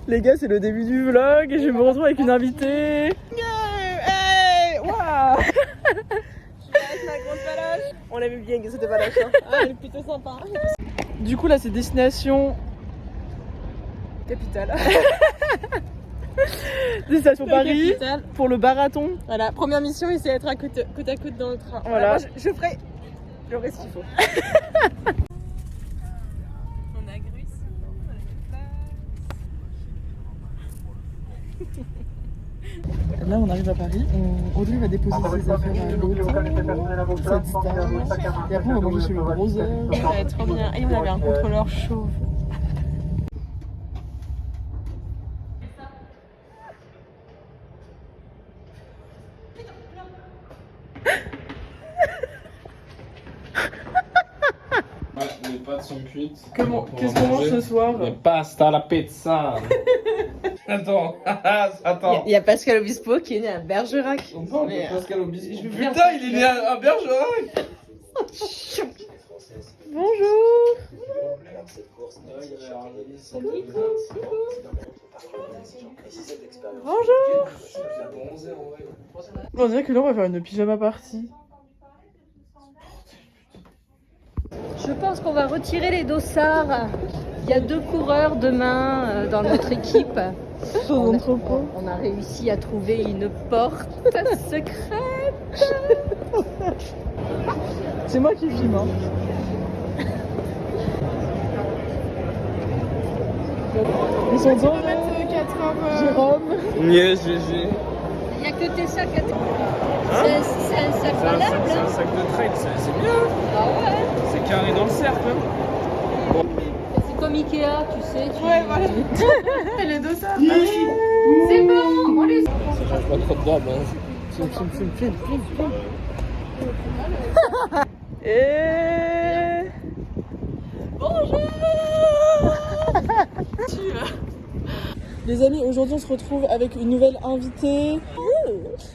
Les gars, c'est le début du vlog et je me retrouve avec une invitée. Hey, waouh. Avec ma grosse baloche. On l'aimait bien que c'était baloche. Hein. Ah, elle est plutôt sympa. Du coup, là, c'est destination capitale. Destination Paris capitale. Pour le marathon. Voilà, première mission, essayer d'être à côte à côte dans le train. Voilà, moi, je ferai ce qu'il faut. Là, on arrive à Paris. Audrey va déposer ses affaires à l'hôtel, cette star. Et après, on va manger chez le gros œuf. Ouais, trop bien. Et on avait un contrôleur chauve. Les pâtes sont cuites. Qu'est-ce qu'on mange ce soir? Les pasta, la pizza. Attends. Il y a Pascal Obispo qui est né à Bergerac. On parle de Pascal Obispo. Putain, il est né à Bergerac. Bonjour. Bonjour. On dirait que là on va faire une pyjama party. Je pense qu'on va retirer les dossards. Il y a 2 coureurs demain dans notre équipe. On a réussi à trouver une porte secrète. C'est moi qui filme. Hein. Ils sont dans 4 heures. Jérôme. Yes, GG. Il n'y a que tes sacs à c'est un sac valable. C'est un sac de trade, c'est bien. Ah ouais. C'est carré dans le cercle. Hein. C'est comme Ikea, tu sais. Ouais, voilà. Les dossards. C'est bon, on les... Ça change pas trop de drame. Hein. Et... Bonjour. Les amis, aujourd'hui on se retrouve avec une nouvelle invitée.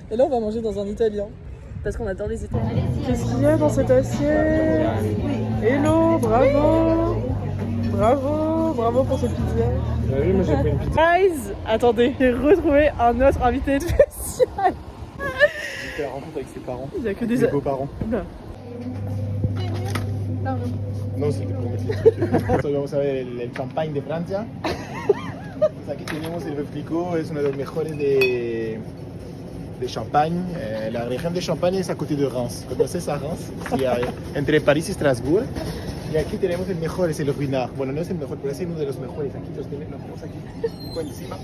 Et là on va manger dans un italien. Parce qu'on adore les Italiens. Qu'est-ce qu'il y a dans cette assiette? Hello, bravo. Bravo pour cette pizza. Oui, moi j'ai pris une pizza. Guys, attendez, j'ai retrouvé un autre invité spécial. J'ai fait la rencontre avec ses parents. Il y a que des beaux-parents. No, c'était pour mettre les trucs. Vamos a ver el champagne de Francia. Pues aquí tenemos el Replico, es uno de los mejores de Champagne. La région de Champagne es a côté de Reims. ¿Conoces a Reims? Sí, entre París y Strasbourg. Y aquí tenemos el mejor, es el Ruinart. Bueno, no es el mejor, pero es uno de los mejores. Aquí los tenemos aquí, un poco encima.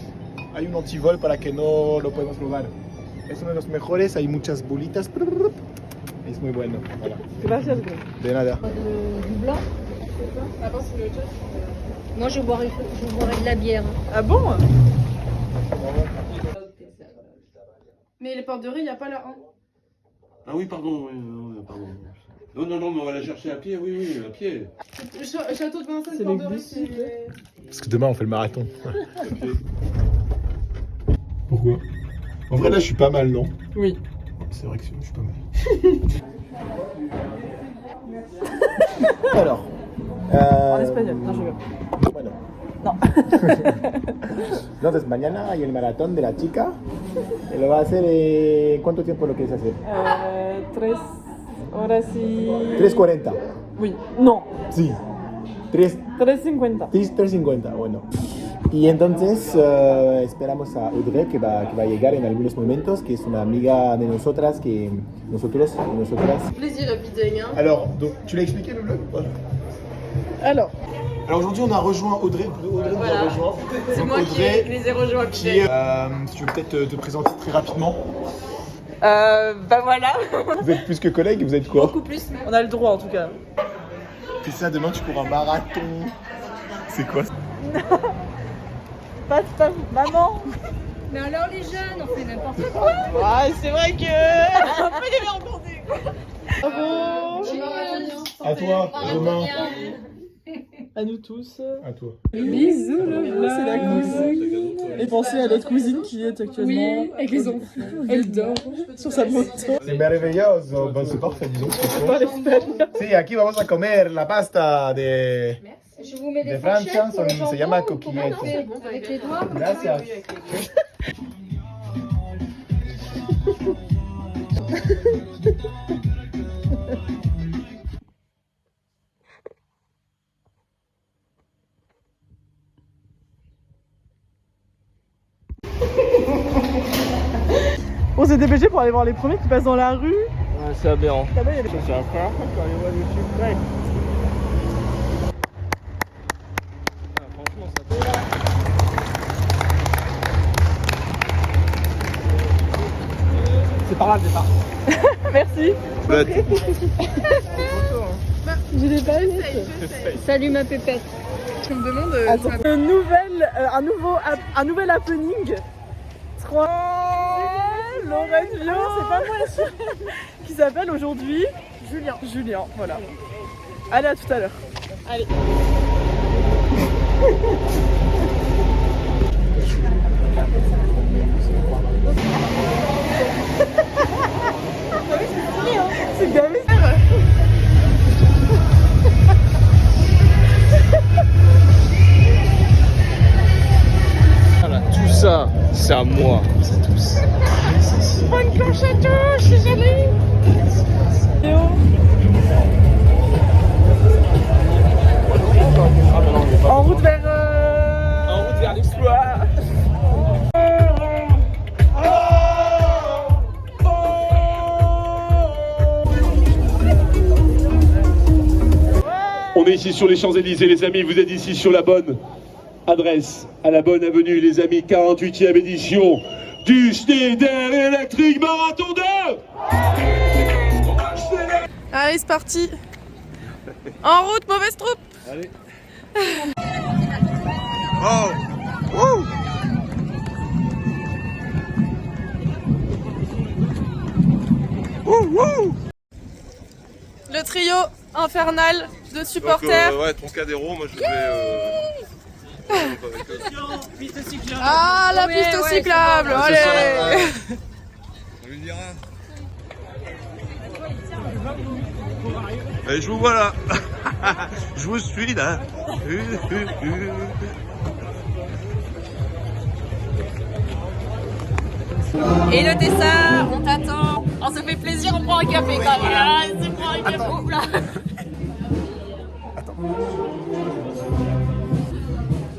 Hay un antivol para que no lo podemos probar. Es uno de los mejores, hay muchas bolitas. Es muy bueno. Voilà. Gracias. De nada. Du blanc. Moi je boirais de la bière. Ah bon? Mais les portes de riz, il n'y a pas là. Hein. Ah oui, pardon, pardon. Non, mais on va la chercher à pied, oui, à pied. Château de Vincennes, c'est porte de riz, c'est... Parce que demain on fait le marathon. Pourquoi? En vrai là je suis pas mal, non? Oui. C'est vrai que je suis pas mal. Alors. En espagnol, non je veux. Bueno. No. Entonces mañana hay el maratón de la chica. Lo va a hacer. ¿Cuánto tiempo lo quieres hacer? 3 horas y... 3:40. Oui. No. Sí. 3:50. 3:50, bueno. Y entonces esperamos a Audrey que va a llegar en algunos momentos, que es una amiga de nosotras, que nosotros y nosotras. Plaisir à Bideng. Hein. Alors, donc, tu l'as expliqué le vlog? Alors aujourd'hui on a rejoint Audrey. Audrey nous a rejoint. C'est donc, moi Audrey, qui les ai rejoints à qui, Bideng. si tu veux peut-être te présenter très rapidement. Bah voilà. Vous êtes plus que collègues, vous êtes quoi? Beaucoup plus. On a le droit en tout cas. Fais ça demain, tu cours un marathon. C'est quoi? Pas maman. Mais alors les jeunes, on fait n'importe quoi. Ouais, c'est vrai que... On peut les rencontrer. Bravo. À toi, Romain. À nous tous. À toi. Bisous, c'est la cousine. Et pensez à l'autre cousine qui est actuellement... Oui, avec les enfants. Elle dort sur sa moto. C'est maravilloso. Bon, c'est parfait, disons. Pas l'espagnol. Sí, aquí vamos a comer la pasta de... Je vous mets des De fourchettes Francia, pour le se jambon llama ou comment on fait avec les doigts. Gracias. On s'est dépêché pour aller voir les premiers qui passent dans la rue. Ouais, c'est aberrant. Là-bas, il y a des... C'est la première fois quand on voit du sucre. Franchement, ça fait... C'est par là le départ. Merci. J'ai des paillettes. Salut ma pépette. Tu me demandes un nouvel happening. 3 Lorraine Vian, c'est pas moi qui s'appelle aujourd'hui Julien, voilà. Allez, à tout à l'heure. Allez. C'est gavé. Voilà, tout ça, c'est à moi. C'est tout ça. Bonne cloche à tous, c'est joli. En route vers l'exploit. On est ici sur les Champs-Élysées, les amis. Vous êtes ici sur la bonne adresse, à la bonne avenue, les amis. 48e édition du Schneider Electric Marathon 2. Allez, c'est parti. En route, mauvaise troupe. Allez. Oh! Woo! Le trio infernal de supporters. Ouais, Troncadéro, moi je vais... Ah, la piste cyclable. Allez. On lui dira. Et je vous vois là. Je vous suis là. Et le dessert, on t'attend. On se fait plaisir, on prend un café quand même. Ah, on prend un café. Oula.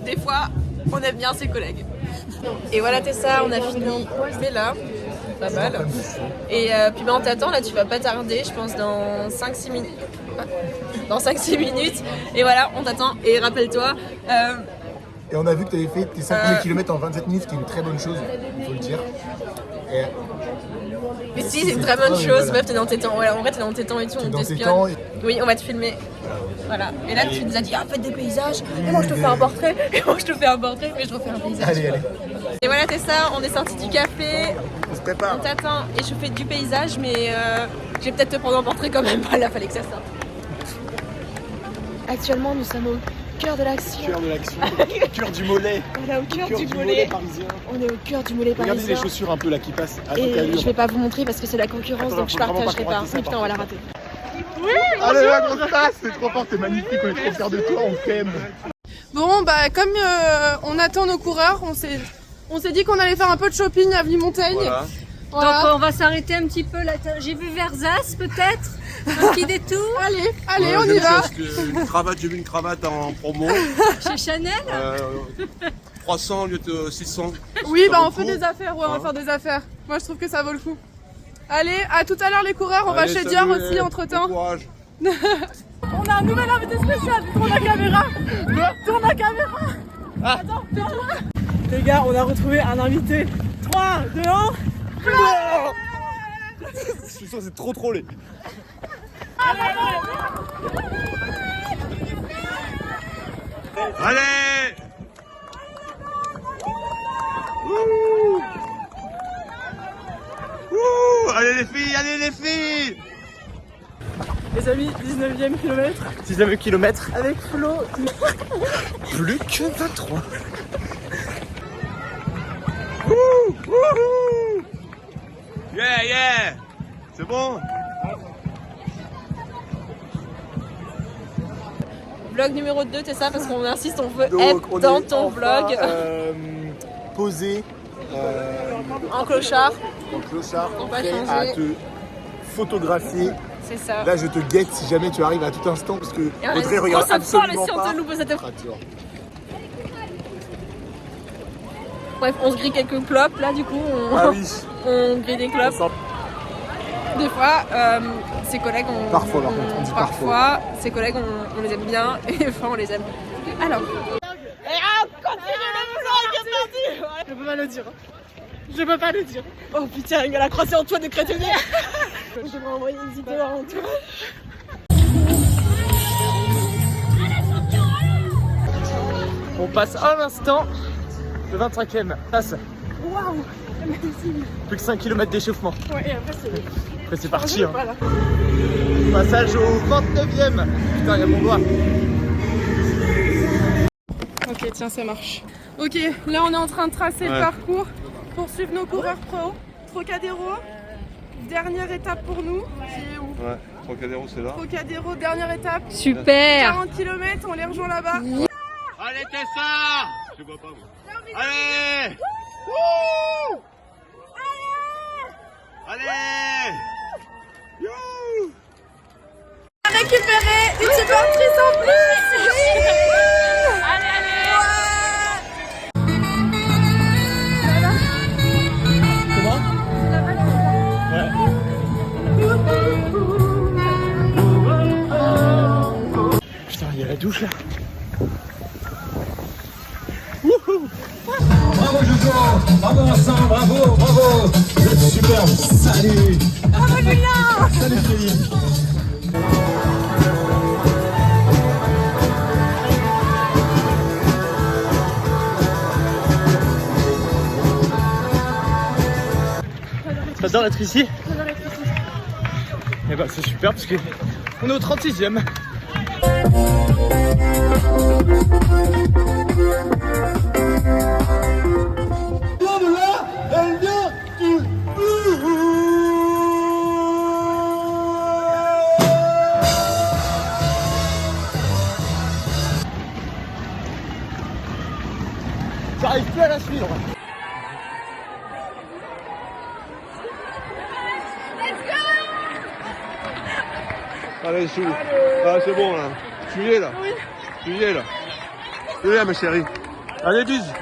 Des fois, on aime bien ses collègues. Et voilà Tessa, on a fini. C'est là, pas mal. Et puis on t'attend, là tu vas pas tarder, je pense dans 5-6 minutes. Dans 5-6 minutes. Et voilà, on t'attend. Et rappelle-toi... Et on a vu que tu avais fait tes 5000 km en 27 minutes, ce qui est une très bonne chose, il faut le dire. Et Mais si, c'est une très bonne chose, voilà. meuf, t'es dans tes temps. Voilà, en vrai, t'es dans tes temps et tout, on dans tes t'espionne. temps. Oui, on va te filmer. Voilà. Et là, tu nous as dit, ah, faites des paysages. Et moi, je te fais un portrait. Et moi, je te fais un portrait, mais je refais un paysage. Allez. Et voilà, Tessa, on est sorti du café. On se prépare. On t'attend. Et je fais du paysage, mais je vais peut-être te prendre en portrait quand même. Voilà, fallait que ça sorte. Actuellement, nous sommes au cœur de l'action. Cœur de l'action. Cœur du mollet. On est au cœur du mollet mollet. parisien. On est au cœur du mollet Regardez parisien. les chaussures un peu là qui passent à toute Et allure. je vais pas vous montrer parce que c'est la concurrence, Attends, donc je faut vraiment partagerai pas pas. rater ça, Mais putain, on va la rater. Allez là, grosse tasse, c'est trop fort, t'es magnifique, on est trop fiers de toi, on t'aime. Bon, bah comme on attend nos coureurs, on s'est dit qu'on allait faire un peu de shopping à Avenue-Montaigne. Voilà. Voilà. Donc on va s'arrêter un petit peu là. J'ai vu Versas peut-être. Un petit détour. Allez, on y va. J'ai vu une cravate en promo. Chez Chanel. 300 au lieu de 600. Oui, Ça bah vaut on le fait coup. des affaires, ouais, on va Hein. faire des affaires. Moi je trouve que ça vaut le coup. Allez, à tout à l'heure les coureurs, on va Allez, chez salut, Dior aussi entre temps. bon courage. On a un nouvel invité spécial, tourne la caméra. Tourne la caméra. Attends, tourne-la. Les gars, on a retrouvé un invité. 3, 2, 1. Je suis sûr que c'est trop trollé. Allez. Allez les filles. Les amis, 19e kilomètre 6ème kilomètre. avec Flo. Plus que 23. Yeah. C'est bon. vlog numéro 2, c'est ça, parce qu'on insiste, on veut Donc, être on dans est ton enfin, vlog. Posé En clochard, en clochard, On va prêt changer. à te photographier. c'est ça. Là, je te guette si jamais tu arrives à tout instant parce que Et on Audrey est regarde trop fort absolument si on pas. te loupe cette Ah, tu vois. Bref, on se grille quelques clopes, là du coup, Ah oui. on grille des clopes. On sent- Des fois, ses collègues, Parfois, par contre, on dit parfois. ses collègues, on les aime bien, et des fois, on les aime. Alors. Je peux pas le dire. Je peux pas le dire. Oh putain, il a croisé Antoine de Créteillier. Je vais envoyer une vidéo à Antoine. On passe à l'instant le 25e. Passe. Waouh. Plus que 5 km d'échauffement. Ouais, et après c'est. Après c'est parti. Hein. Voilà. Passage au 29e. Putain, il y a mon doigt. Ok, tiens, ça marche. Ok, là on est en train de tracer le parcours pour suivre nos coureurs pro. Trocadéro, dernière étape pour nous. Qui est où? Ouais, Trocadéro c'est là. Trocadéro, dernière étape. Super. 40 km, on les rejoint là-bas. Allez Tessa. Je vois pas moi. Allez. Allez. Youhou. Récupérer une supportrice en plus. Allez, allez. Putain, il y a la douche là. Bravo Jojo, bravo Vincent, bravo, bravo. Vous êtes superbe. Salut. Bravo Julien. Salut Philippe. T'adores être ici? Et bah c'est super parce que on est au 36e. J'arrive plus à la suivre. Allez Chou. Ah c'est bon là. Tu y es là. Tu y es là. Tu y es ma chérie. Allez bise.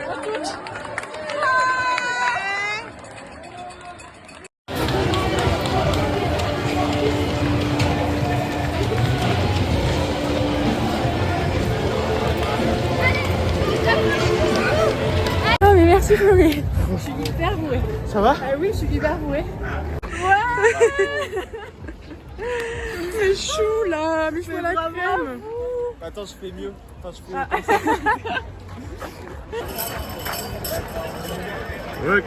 Oh mais merci Chloé. Je suis hyper bourrée. Ça va? Ah oui, je suis hyper bourrée. Ouais. C'est chou là, mais je veux la crème. Attends, je fais mieux. Attends, je fais. Ok.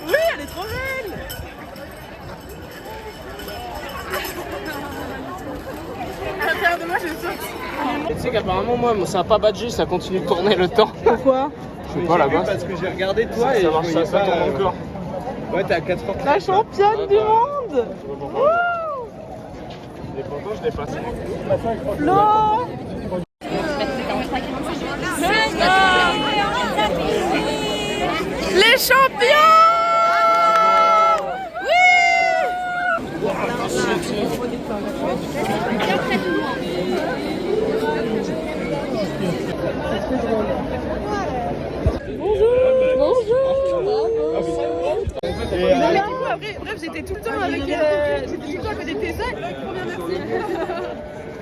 Oui, elle est trop belle. À l'intérieur de moi, j'ai saute. Tu sais qu'apparemment, moi, ça a pas badgé, ça continue de tourner le temps. Pourquoi? Je sais pas là-bas. Parce que j'ai regardé toi Ça marche, ça tourne encore. Ouais t'es à 4 heures. La championne du monde. Et pourtant, je dépasse. Flo. Les champions. Bref, j'étais tout le temps avec côté de Tessa. Trop bien, merci.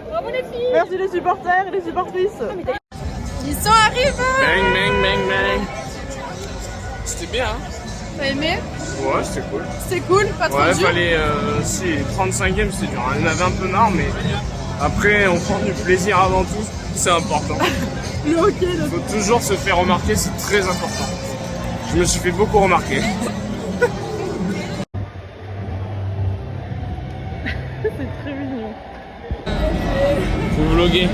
Bravo les filles. Merci les supporters et les supportrices. Ils sont arrivés. Bang, bang, bang, bang. C'était bien, hein? T'as aimé? Ouais, c'était cool. C'était cool, pas trop Ouais, dur. fallait. Si, 35e, c'est dur. On avait un peu marre, mais après, on prend du plaisir avant tout. C'est important. Le hockey, là. Il faut toujours se faire remarquer, c'est très important. Je me suis fait beaucoup remarquer. C'est très mignon. Vous vloguez.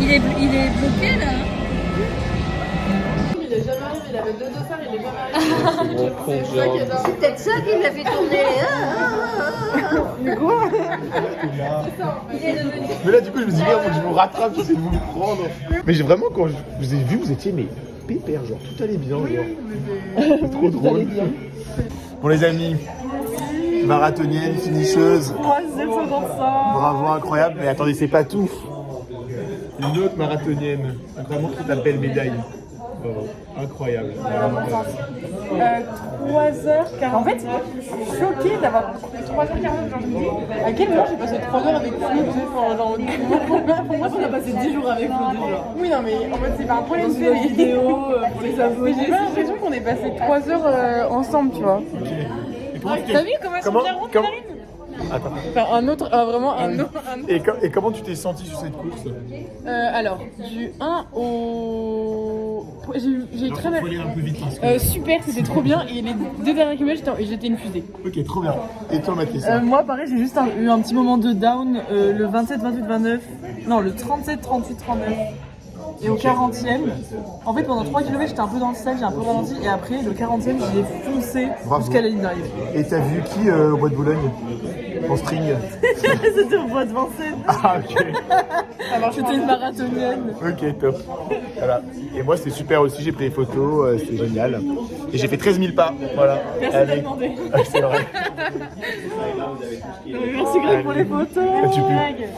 Il est bloqué là. est jamais arrivé. Il avait 2 dossards, il est jamais arrivé. C'est peut-être ça qui l'a fait tourner. Mais là, du coup, je me dis, merde, faut que je vous rattrape, j'essaie de vous le prendre. Mais j'ai vraiment, quand je vous ai vu, vous étiez, mais pépère, genre, tout allait bien, genre. C'est trop drôle. Bon, les amis, marathonienne, finisseuse. 3,755. Bravo, incroyable. Mais attendez, c'est pas tout. Une autre marathonienne, vraiment toute la belle médaille. Bravo, incroyable. 3h40. En fait, je suis choquée d'avoir 3h40. Genre, je me dis, à quel moment j'ai passé 3 heures avec Flo, tu sais, enfin, genre, pour moi, on a passé 10 jours avec Flo déjà. Oui, non, mais en fait, c'est pas un problème, c'est les vidéos pour les abonnés. J'ai pas l'impression qu'on ait passé 3 heures ensemble, tu vois. T'as vu comment elles sont bien rondes, la lune? Attends. Enfin, un autre, vraiment un autre. Et comment tu t'es senti sur cette course? Alors, du 1 au. J'ai eu très mal. Faut aller un peu vite parce que... Super, c'était trop bien. Et les 2 derniers kilomètres, j'étais une fusée. Ok, trop bien. Et toi, Mathis? Moi, pareil, j'ai juste eu un petit moment de down le 27, 28, 29. Non, le 37, 38, 39. Et au 40e, en fait, pendant 3 km, j'étais un peu dans le sel, j'ai un peu ralenti. Et après, le 40e, j'y ai foncé jusqu'à la ligne d'arrivée. Et t'as vu qui au bois de Boulogne? En string? C'était au bois de Vincennes. Ah, ok. C'était une marathonienne. Ok, top. Voilà. Et moi, c'était super aussi, j'ai pris des photos, c'était génial. Et j'ai fait 13 000 pas. Voilà. Personne n'a demandé. Ah, c'est vrai. Merci Greg pour les photos. Tu peux. Greg.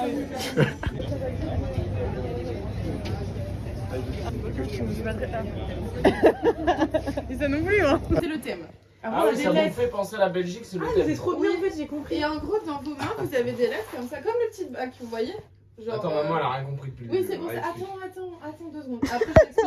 Et ça non plus, hein. C'est le thème. Ah oui, ça me fait penser à la Belgique, c'est le thème. C'est trop bien, en fait, j'ai compris. Et en gros, dans vos mains, vous avez des lettres comme ça, comme le petit bac, vous voyez? Genre, Attends, maman, elle a rien compris depuis le oui, début. c'est pour ça. Ouais, Attends 2 secondes. Après, je t'explique